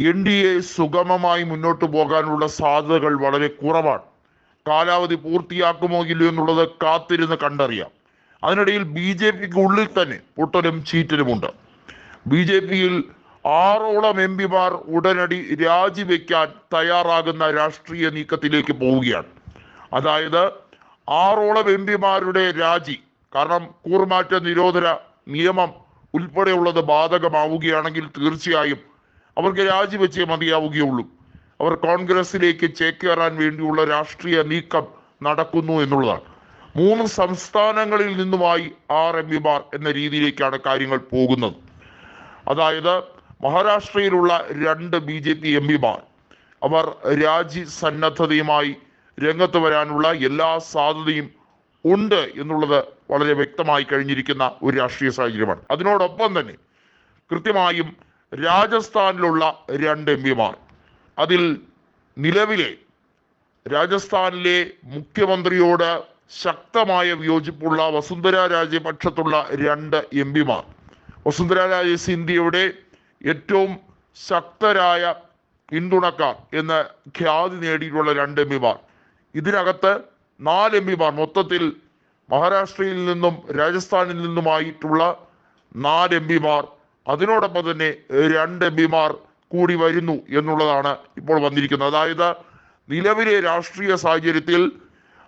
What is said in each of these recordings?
NDA സുഗമമായി മുന്നോട്ട് പോകാനുള്ള സാധ്യതകൾ വളരെ കുറവാണ്. കാലാവധി പൂർത്തിയാക്കുമോ ഇല്ലയോ എന്നുള്ളത് കാത്തിരുന്ന് കണ്ടറിയാം. അതിനിടയിൽ BJPക്ക് ഉള്ളിൽ തന്നെ പൊട്ടലും ചീറ്റലുമുണ്ട്. BJPയിൽ 6ഓളം MP ഉടനടി രാജിവെക്കാൻ തയ്യാറാകുന്ന രാഷ്ട്രീയ നീക്കത്തിലേക്ക് പോവുകയാണ്. അതായത് 6ഓളം MP രാജി. കാരണം കൂറുമാറ്റ നിരോധന നിയമം ഉൾപ്പെടെയുള്ളത് ബാധകമാവുകയാണെങ്കിൽ തീർച്ചയായും അവർക്ക് രാജിവെച്ചേ മതിയാവുകയുള്ളൂ. അവർ കോൺഗ്രസിലേക്ക് ചേക്കേറാൻ വേണ്ടിയുള്ള രാഷ്ട്രീയ നീക്കം നടക്കുന്നു എന്നുള്ളതാണ്. 3 സംസ്ഥാനങ്ങളിൽ നിന്നുമായി 6 MP എന്ന രീതിയിലേക്കാണ് കാര്യങ്ങൾ പോകുന്നത്. അതായത് മഹാരാഷ്ട്രയിലുള്ള 2 BJP MP അവർ രാജി സന്നദ്ധതയുമായി രംഗത്ത് വരാനുള്ള എല്ലാ സാധ്യതയും ഉണ്ട് എന്നുള്ളത് വളരെ വ്യക്തമായി കഴിഞ്ഞിരിക്കുന്ന ഒരു രാഷ്ട്രീയ സാഹചര്യമാണ്. അതിനോടൊപ്പം തന്നെ കൃത്യമായും രാജസ്ഥാനിലുള്ള 2 MP അതിൽ നിലവിലെ രാജസ്ഥാനിലെ മുഖ്യമന്ത്രിയോട് ശക്തമായ വിയോജിപ്പുള്ള വസുന്ധര രാജെ പക്ഷത്തുള്ള 2 MP വസുന്ധര രാജെ സിന്ധ്യയുടെ ഏറ്റവും ശക്തരായ പിന്തുണക്കാർ എന്ന് ഖ്യാതി നേടിയിട്ടുള്ള 2 MP ഇതിനകത്ത് 4 MP മൊത്തത്തിൽ മഹാരാഷ്ട്രയിൽ നിന്നും രാജസ്ഥാനിൽ നിന്നുമായിട്ടുള്ള 4 MP അതിനോടൊപ്പം തന്നെ 2 MP കൂടി വരുന്നു എന്നുള്ളതാണ് ഇപ്പോൾ വന്നിരിക്കുന്നത്. അതായത് നിലവിലെ രാഷ്ട്രീയ സാഹചര്യത്തിൽ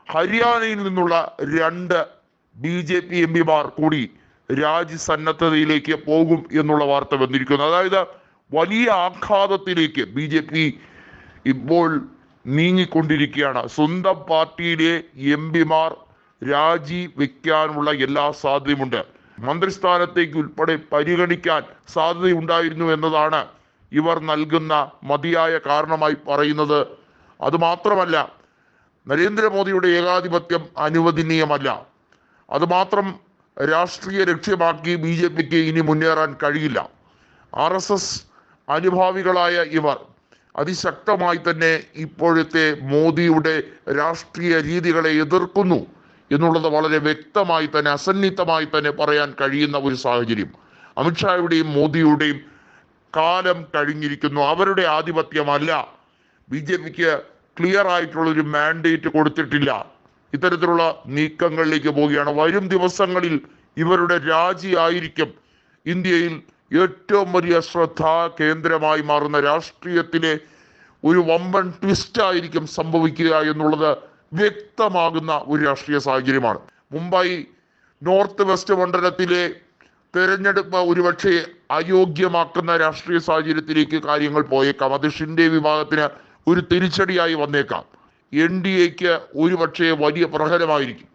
ഹരിയാനയിൽ നിന്നുള്ള 2 BJP MP കൂടി രാജി സന്നദ്ധതയിലേക്ക് പോകും എന്നുള്ള വാർത്ത വന്നിരിക്കുന്നു. അതായത് വലിയ ആഘാതത്തിലേക്ക് BJP ഇപ്പോൾ നീങ്ങിക്കൊണ്ടിരിക്കുകയാണ്. സ്വന്തം പാർട്ടിയിലെ MP രാജി വെക്കാനുള്ള എല്ലാ സാധ്യതയുമുണ്ട്. മന്ത്രിസ്ഥാനത്തേക്ക് ഉൾപ്പെടെ പരിഗണിക്കാൻ സാധ്യതയുണ്ടായിരുന്നു എന്നതാണ് ഇവർ നൽകുന്ന മതിയായ കാരണമായി പറയുന്നത്. അതുമാത്രമല്ല, നരേന്ദ്രമോദിയുടെ ഏകാധിപത്യം അനുവദനീയമല്ല. അതുമാത്രം രാഷ്ട്രീയ ലക്ഷ്യമാക്കി BJPക്ക് ഇനി മുന്നേറാൻ കഴിയില്ല. RSS അനുഭാവികളായ ഇവർ അതിശക്തമായി തന്നെ ഇപ്പോഴത്തെ മോദിയുടെ രാഷ്ട്രീയ രീതികളെ എതിർക്കുന്നു എന്നുള്ളത് വളരെ വ്യക്തമായി തന്നെ അസന്നിഗ്ധമായി തന്നെ പറയാൻ കഴിയുന്ന ഒരു സാഹചര്യം. അമിത്ഷായുടെയും മോദിയുടെയും കാലം കഴിഞ്ഞിരിക്കുന്നു. അവരുടെ ആധിപത്യമല്ല. BJPക്ക് ക്ലിയർ ആയിട്ടുള്ളൊരു മാൻഡേറ്റ് കൊടുത്തിട്ടില്ല. ഇത്തരത്തിലുള്ള നീക്കങ്ങളിലേക്ക് പോവുകയാണ്. വരും ദിവസങ്ങളിൽ ഇവരുടെ രാജി ആയിരിക്കും ഇന്ത്യയിൽ ഏറ്റവും വലിയ ശ്രദ്ധാ കേന്ദ്രമായി മാറുന്ന രാഷ്ട്രീയത്തിലെ ഒരു വമ്പൻ ട്വിസ്റ്റ് ആയിരിക്കും സംഭവിക്കുക എന്നുള്ളത് വ്യക്തമാകുന്ന ഒരു രാഷ്ട്രീയ സാഹചര്യമാണ്. മുംബൈ നോർത്ത് വെസ്റ്റ് മണ്ഡലത്തിലെ തെരഞ്ഞെടുപ്പ് ഒരുപക്ഷെ അയോഗ്യമാക്കുന്ന രാഷ്ട്രീയ സാഹചര്യത്തിലേക്ക് കാര്യങ്ങൾ പോയേക്കാം. അത് ഷിൻഡെ വിഭാഗത്തിന് ഒരു തിരിച്ചടിയായി വന്നേക്കാം. NDAക്ക് ഒരുപക്ഷെ വലിയ പ്രഹരമായിരിക്കും.